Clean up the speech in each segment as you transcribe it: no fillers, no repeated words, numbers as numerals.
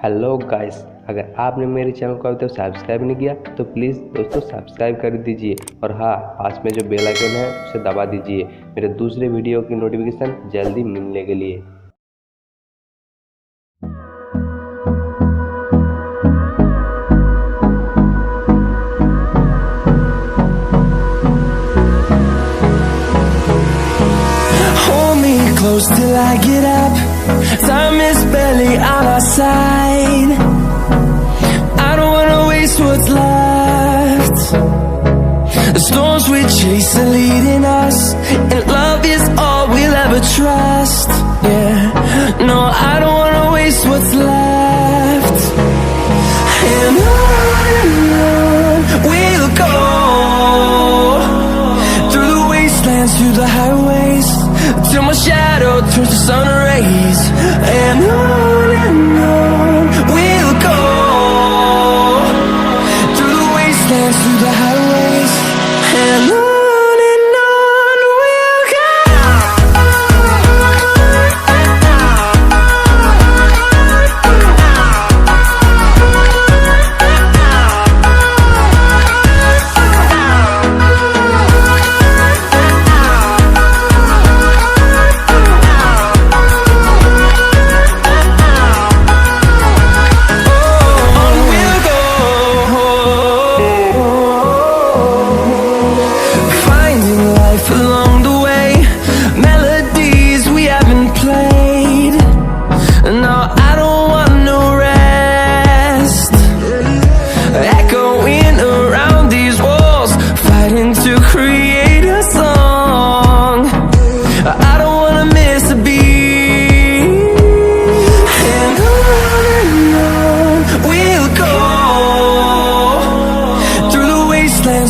Hello guys, अगर आपने मेरे चैनल को अभी तक सब्सक्राइब नहीं किया तो प्लीज़ दोस्तों सब्सक्राइब कर दीजिए और हाँ, पास में जो बेल आइकन है उसे दबा दीजिए मेरे दूसरे वीडियो की नोटिफिकेशन जल्दी मिलने के लिए। Close till I get up. Time is barely on our side. I don't wanna waste what's left. The storms we chase are leading us, and love is all we'll ever trust. Yeah, no, I don't wanna waste what's left. And on we'll go, through the wastelands, through the highways, till my shadow turns to sun rays. And on we'll go, through the wastelands, through the highways, and on we'll go.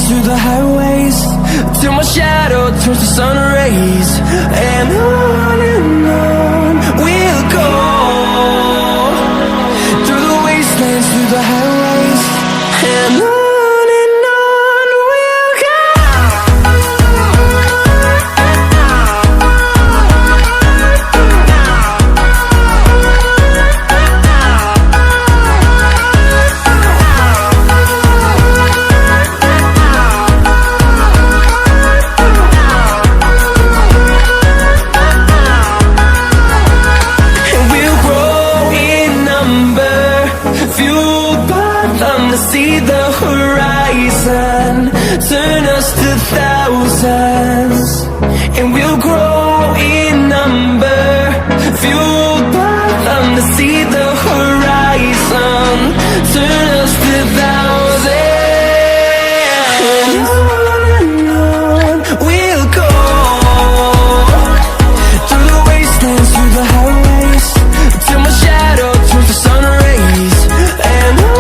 Through the highways, till my shadow turns to sun rays. And on we'll go, through the wastelands, through the highways, and on. See the horizon turn us to thousands, and we'll grow in number, fueled by them. To see the horizon turn us to thousands, and on we'll go, through the wastelands, through the highways, till my shadow turns to sun rays. And on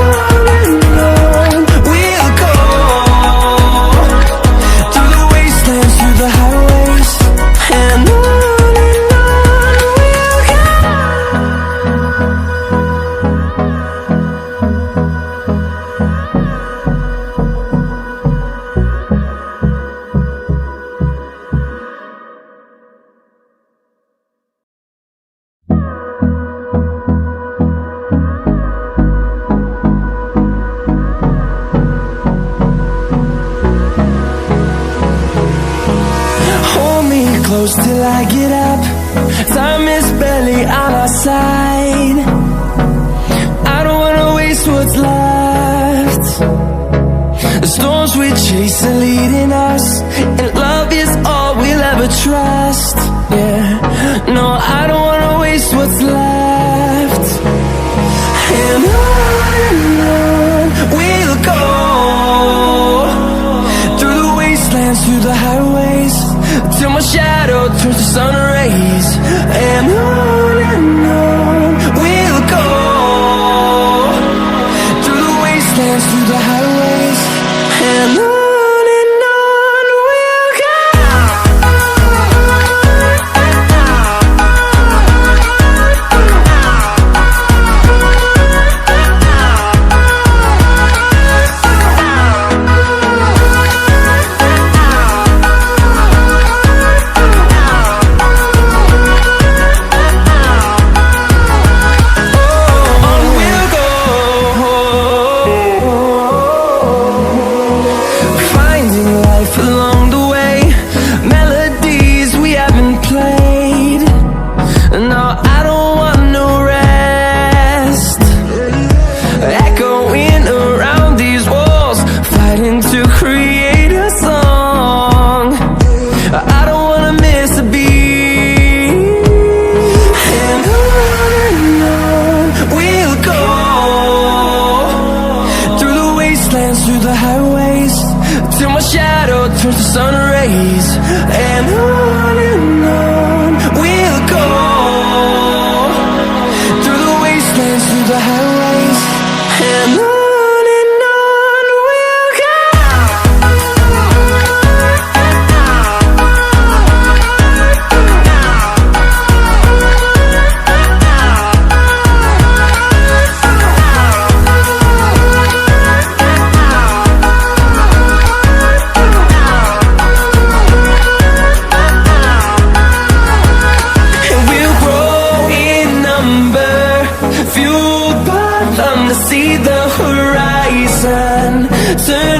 close till I get up. Time is barely on our side. I don't wanna waste what's left. The storms we chase are leading us, and love is all we'll ever trust. Yeah, no, I don't wanna waste what's left. And on we'll go, through the wastelands, through the highways, till my shadow turns to sun rays. And on we'll ways, and on we'll go, through the wastelands, through the highways, and on we'll go. Fueled by them to see the horizon, turn